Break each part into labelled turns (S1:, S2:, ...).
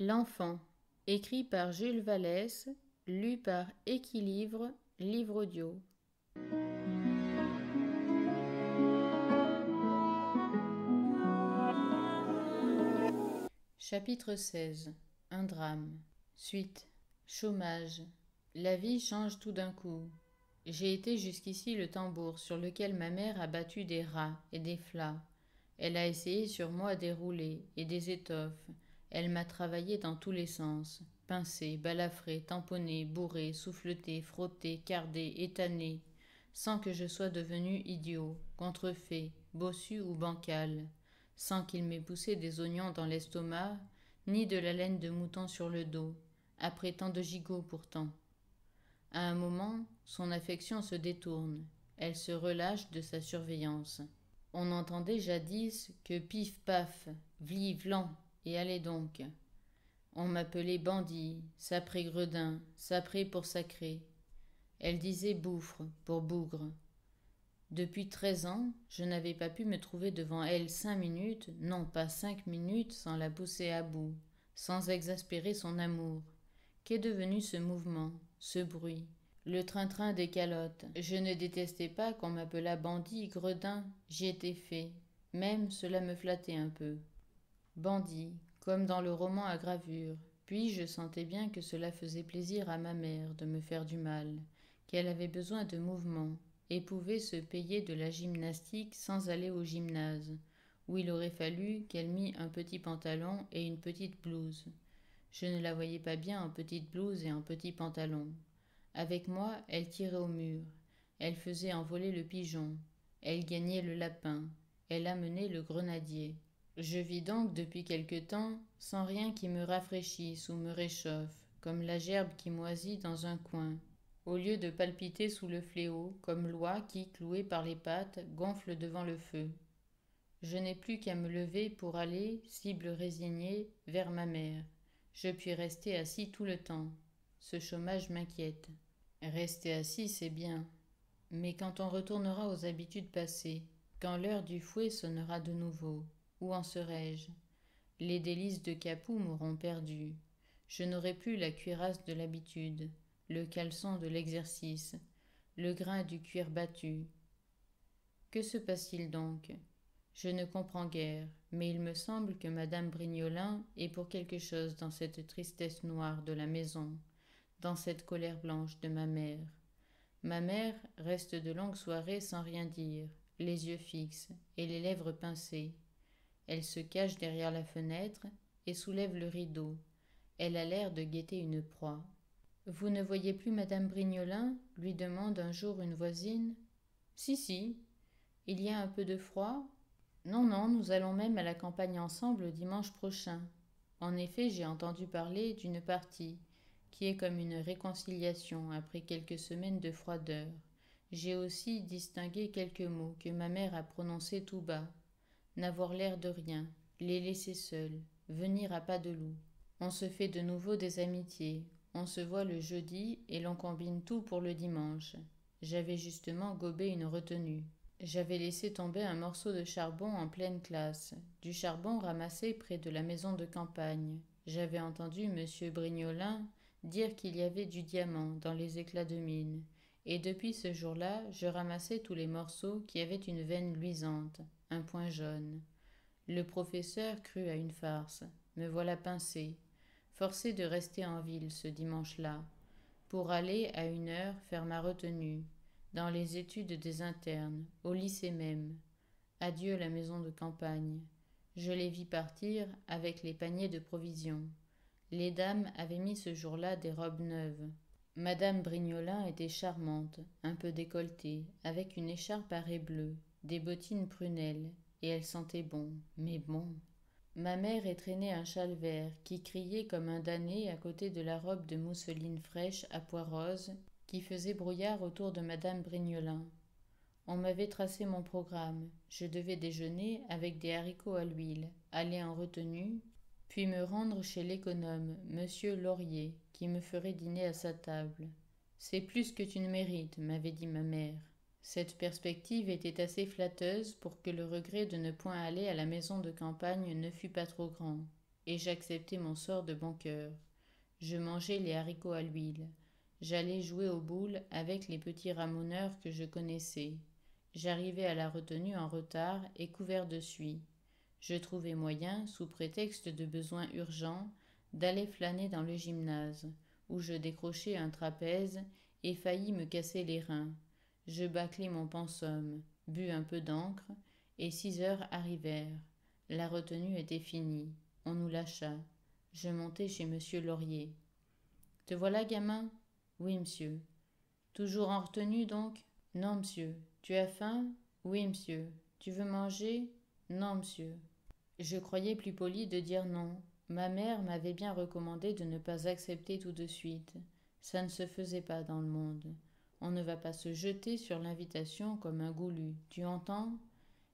S1: L'enfant, écrit par Jules Vallès, lu par Équilivre, livre audio. Chapitre 16. Un drame. Suite. Chômage. La vie change tout d'un coup. J'ai été jusqu'ici le tambour sur lequel ma mère a battu des rats et des flas. Elle a essayé sur moi des roulés et des étoffes. Elle m'a travaillé dans tous les sens. Pincé, balafré, tamponné, bourré, souffleté, frotté, cardé, étané, sans que je sois devenu idiot, contrefait, bossu ou bancal, sans qu'il m'ait poussé des oignons dans l'estomac, ni de la laine de mouton sur le dos, après tant de gigots pourtant. À un moment, son affection se détourne, elle se relâche de sa surveillance. On entendait jadis que pif paf, vli vlan, et allez donc. On m'appelait bandit, sapré gredin, sapré pour sacré. Elle disait bouffre pour bougre. Depuis 13 ans, je n'avais pas pu me trouver devant elle 5 minutes, non pas 5 minutes, sans la pousser à bout, sans exaspérer son amour. Qu'est devenu ce mouvement, ce bruit, le train-train des calottes? Je ne détestais pas qu'on m'appelât bandit, gredin, j'y étais fait. Même cela me flattait un peu. Bandit, comme dans le roman à gravure. Puis je sentais bien que cela faisait plaisir à ma mère de me faire du mal, qu'elle avait besoin de mouvement, et pouvait se payer de la gymnastique sans aller au gymnase, où il aurait fallu qu'elle mît un petit pantalon et une petite blouse. Je ne la voyais pas bien en petite blouse et en petit pantalon. Avec moi, elle tirait au mur, elle faisait envoler le pigeon, elle gagnait le lapin, elle amenait le grenadier. Je vis donc depuis quelque temps sans rien qui me rafraîchisse ou me réchauffe, comme la gerbe qui moisit dans un coin, au lieu de palpiter sous le fléau, comme l'oie qui, clouée par les pattes, gonfle devant le feu. Je n'ai plus qu'à me lever pour aller, cible résignée, vers ma mère. Je puis rester assis tout le temps. Ce chômage m'inquiète. Rester assis, c'est bien. Mais quand on retournera aux habitudes passées, quand l'heure du fouet sonnera de nouveau, où en serai-je? Les délices de Capoue m'auront perdu. Je n'aurai plus la cuirasse de l'habitude, le caleçon de l'exercice, le grain du cuir battu. Que se passe-t-il donc? Je ne comprends guère, mais il me semble que madame Brignolin est pour quelque chose dans cette tristesse noire de la maison, dans cette colère blanche de ma mère. Ma mère reste de longues soirées sans rien dire, les yeux fixes et les lèvres pincées. Elle se cache derrière la fenêtre et soulève le rideau. Elle a l'air de guetter une proie. Vous ne voyez plus madame Brignolin? Lui demande un jour une voisine. Si, si. Il y a un peu de froid? Non, non, nous allons même à la campagne ensemble dimanche prochain. En effet, j'ai entendu parler d'une partie, qui est comme une réconciliation après quelques semaines de froideur. J'ai aussi distingué quelques mots que ma mère a prononcés tout bas. N'avoir l'air de rien, les laisser seuls, venir à pas de loup. On se fait de nouveau des amitiés, on se voit le jeudi et l'on combine tout pour le dimanche. J'avais justement gobé une retenue. J'avais laissé tomber un morceau de charbon en pleine classe, du charbon ramassé près de la maison de campagne. J'avais entendu M. Brignolin dire qu'il y avait du diamant dans les éclats de mine, et depuis ce jour-là, je ramassais tous les morceaux qui avaient une veine luisante, un point jaune. Le professeur crut à une farce. Me voilà pincé, forcé de rester en ville ce dimanche-là, pour aller à 1 heure faire ma retenue, dans les études des internes, au lycée même. Adieu la maison de campagne. Je les vis partir avec les paniers de provisions. Les dames avaient mis ce jour-là des robes neuves. Madame Brignolin était charmante, un peu décolletée, avec une écharpe à raies bleues, des bottines prunelles, et elle sentait bon, mais bon. Ma mère étrenait un châle vert qui criait comme un damné à côté de la robe de mousseline fraîche à pois roses qui faisait brouillard autour de madame Brignolin. On m'avait tracé mon programme. Je devais déjeuner avec des haricots à l'huile, aller en retenue, puis me rendre chez l'économe, monsieur Laurier, qui me ferait dîner à sa table. C'est plus que tu ne mérites, m'avait dit ma mère. Cette perspective était assez flatteuse pour que le regret de ne point aller à la maison de campagne ne fût pas trop grand. et j'acceptai mon sort de bon cœur. Je mangeai les haricots à l'huile. J'allai jouer aux boules avec les petits ramoneurs que je connaissais. J'arrivai à la retenue en retard et couvert de suie. Je trouvai moyen, sous prétexte de besoins urgents, d'aller flâner dans le gymnase, où je décrochai un trapèze et faillis me casser les reins. Je bâclai mon pensum, bus un peu d'encre, et 6 heures arrivèrent. La retenue était finie. On nous lâcha. Je montai chez monsieur Laurier. Te voilà, gamin? Oui, monsieur. Toujours en retenue, donc? Non, monsieur. Tu as faim? Oui, monsieur. Tu veux manger? Non, monsieur. Je croyais plus poli de dire non. Ma mère m'avait bien recommandé de ne pas accepter tout de suite. Ça ne se faisait pas dans le monde. On ne va pas se jeter sur l'invitation comme un goulu. Tu entends?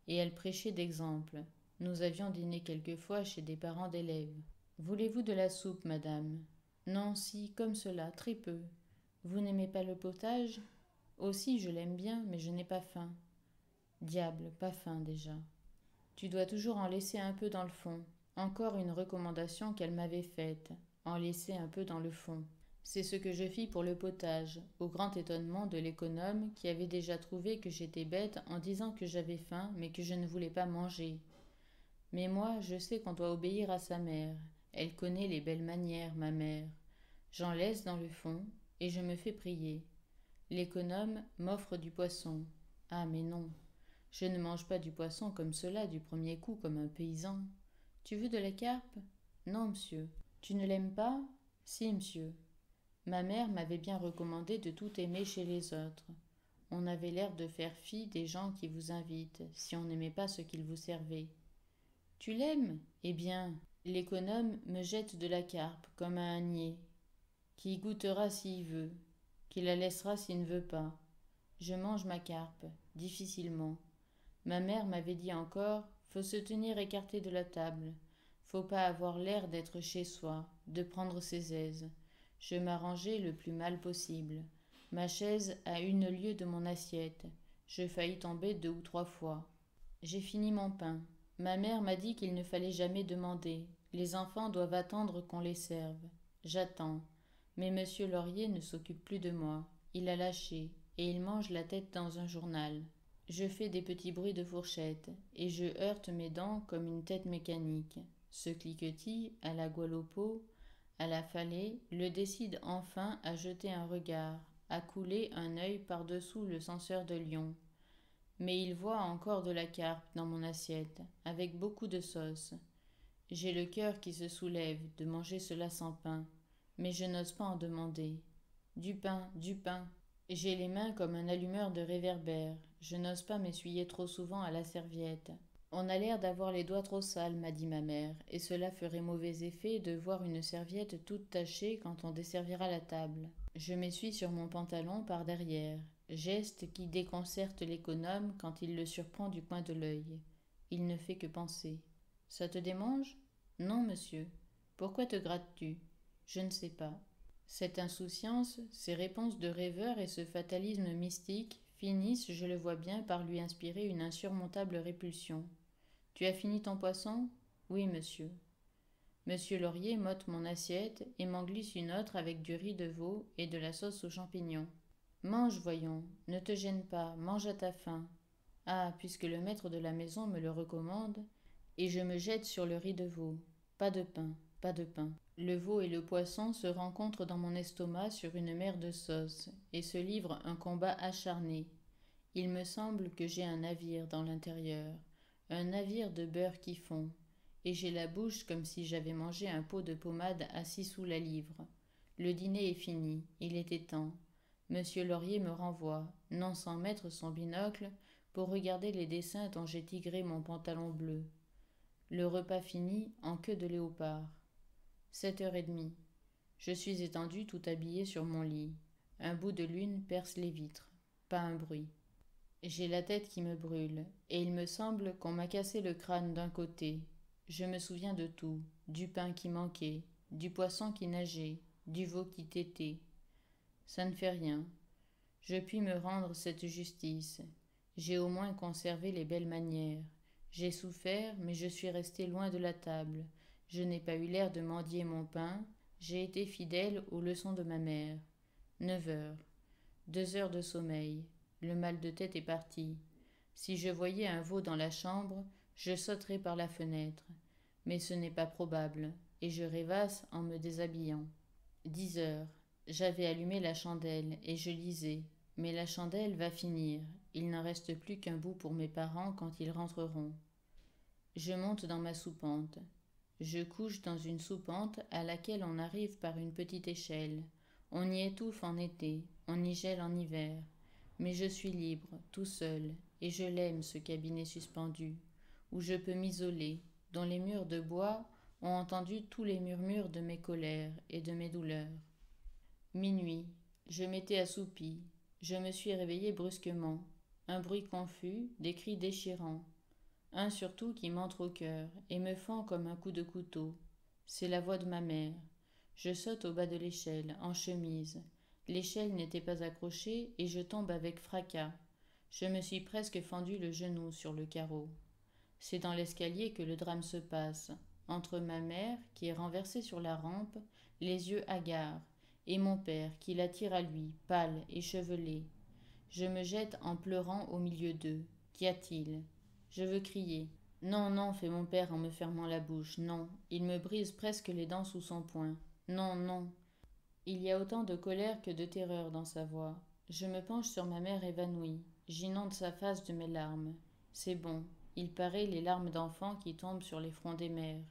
S1: Et elle prêchait d'exemple. Nous avions dîné quelquefois chez des parents d'élèves. Voulez-vous de la soupe, madame? Non, si, comme cela, très peu. Vous n'aimez pas le potage? Aussi, je l'aime bien, mais je n'ai pas faim. Diable, pas faim déjà. Tu dois toujours en laisser un peu dans le fond. Encore une recommandation qu'elle m'avait faite. En laisser un peu dans le fond. C'est ce que je fis pour le potage, au grand étonnement de l'économe qui avait déjà trouvé que j'étais bête en disant que j'avais faim mais que je ne voulais pas manger. Mais moi, je sais qu'on doit obéir à sa mère. Elle connaît les belles manières, ma mère. J'en laisse dans le fond et je me fais prier. L'économe m'offre du poisson. Ah, mais non, je ne mange pas du poisson comme cela du premier coup, comme un paysan. Tu veux de la carpe? Non, monsieur. Tu ne l'aimes pas? Si, monsieur. Ma mère m'avait bien recommandé de tout aimer chez les autres. On avait l'air de faire fi des gens qui vous invitent, si on n'aimait pas ce qu'ils vous servaient. Tu l'aimes? Eh bien, l'économe me jette de la carpe, comme à un niais, qui y goûtera s'il veut, qui la laissera s'il ne veut pas. Je mange ma carpe, difficilement. Ma mère m'avait dit encore, faut se tenir écarté de la table, faut pas avoir l'air d'être chez soi, de prendre ses aises. Je m'arrangeai le plus mal possible. Ma chaise à 1 lieue de mon assiette. Je faillis tomber 2 ou 3 fois. J'ai fini mon pain. Ma mère m'a dit qu'il ne fallait jamais demander. Les enfants doivent attendre qu'on les serve. J'attends. Mais monsieur Laurier ne s'occupe plus de moi. Il a lâché, et il mange la tête dans un journal. Je fais des petits bruits de fourchette, et je heurte mes dents comme une tête mécanique. Ce cliquetis, à la Gualopo, à la Fallée, le décide enfin à jeter un regard, à couler un œil par-dessous le censeur de Lyon. Mais il voit encore de la carpe dans mon assiette, avec beaucoup de sauce. J'ai le cœur qui se soulève de manger cela sans pain, mais je n'ose pas en demander. Du pain, du pain. J'ai les mains comme un allumeur de réverbère. Je n'ose pas m'essuyer trop souvent à la serviette. On a l'air d'avoir les doigts trop sales, m'a dit ma mère, et cela ferait mauvais effet de voir une serviette toute tachée quand on desservira la table. Je m'essuie sur mon pantalon par derrière, geste qui déconcerte l'économe quand il le surprend du coin de l'œil. Il ne fait que penser. Ça te démange? Non, monsieur. Pourquoi te grattes-tu? Je ne sais pas. Cette insouciance, ces réponses de rêveur et ce fatalisme mystique finissent, je le vois bien, par lui inspirer une insurmontable répulsion. Tu as fini ton poisson? Oui, monsieur. Monsieur Laurier m'ôte mon assiette et m'en glisse une autre avec du riz de veau et de la sauce aux champignons. Mange, voyons, ne te gêne pas, mange à ta faim. Ah, puisque le maître de la maison me le recommande, et je me jette sur le riz de veau. Pas de pain, pas de pain. Le veau et le poisson se rencontrent dans mon estomac sur une mer de sauce, et se livrent un combat acharné. Il me semble que j'ai un navire dans l'intérieur, un navire de beurre qui fond, et j'ai la bouche comme si j'avais mangé un pot de pommade à 6 sous la livre. Le dîner est fini, il était temps. Monsieur Laurier me renvoie, non sans mettre son binocle, pour regarder les dessins dont j'ai tigré mon pantalon bleu. Le repas fini, en queue de léopard. 7h30. Je suis étendu tout habillé sur mon lit. Un bout de lune perce les vitres. Pas un bruit. J'ai la tête qui me brûle, et il me semble qu'on m'a cassé le crâne d'un côté. Je me souviens de tout, du pain qui manquait, du poisson qui nageait, du veau qui tétait. Ça ne fait rien. Je puis me rendre cette justice. J'ai au moins conservé les belles manières. J'ai souffert, mais je suis resté loin de la table. Je n'ai pas eu l'air de mendier mon pain. J'ai été fidèle aux leçons de ma mère. 9 heures. 2 heures de sommeil. Le mal de tête est parti. Si je voyais un veau dans la chambre, je sauterais par la fenêtre. Mais ce n'est pas probable, et je rêvasse en me déshabillant. 10 heures. J'avais allumé la chandelle, et je lisais. Mais la chandelle va finir. Il n'en reste plus qu'un bout pour mes parents quand ils rentreront. Je monte dans ma soupente. Je couche dans une soupente à laquelle on arrive par une petite échelle. On y étouffe en été, on y gèle en hiver. Mais je suis libre, tout seul, et je l'aime ce cabinet suspendu, où je peux m'isoler, dont les murs de bois ont entendu tous les murmures de mes colères et de mes douleurs. Minuit, je m'étais assoupi, je me suis réveillé brusquement. Un bruit confus, des cris déchirants. Un surtout qui m'entre au cœur et me fend comme un coup de couteau. C'est la voix de ma mère. Je saute au bas de l'échelle, en chemise. L'échelle n'était pas accrochée et je tombe avec fracas. Je me suis presque fendu le genou sur le carreau. C'est dans l'escalier que le drame se passe, entre ma mère, qui est renversée sur la rampe, les yeux hagards, et mon père, qui la tire à lui, pâle, échevelé. Je me jette en pleurant au milieu d'eux. Qu'y a-t-il? Je veux crier. Non, non, fait mon père en me fermant la bouche. Non, il me brise presque les dents sous son poing. Non, non. Il y a autant de colère que de terreur dans sa voix. Je me penche sur ma mère évanouie. J'inonde sa face de mes larmes. C'est bon. Il paraît les larmes d'enfant qui tombent sur les fronts des mères.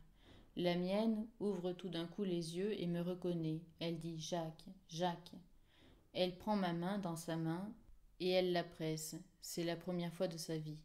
S1: La mienne ouvre tout d'un coup les yeux et me reconnaît. Elle dit Jacques, Jacques. Elle prend ma main dans sa main et elle la presse. C'est la première fois de sa vie.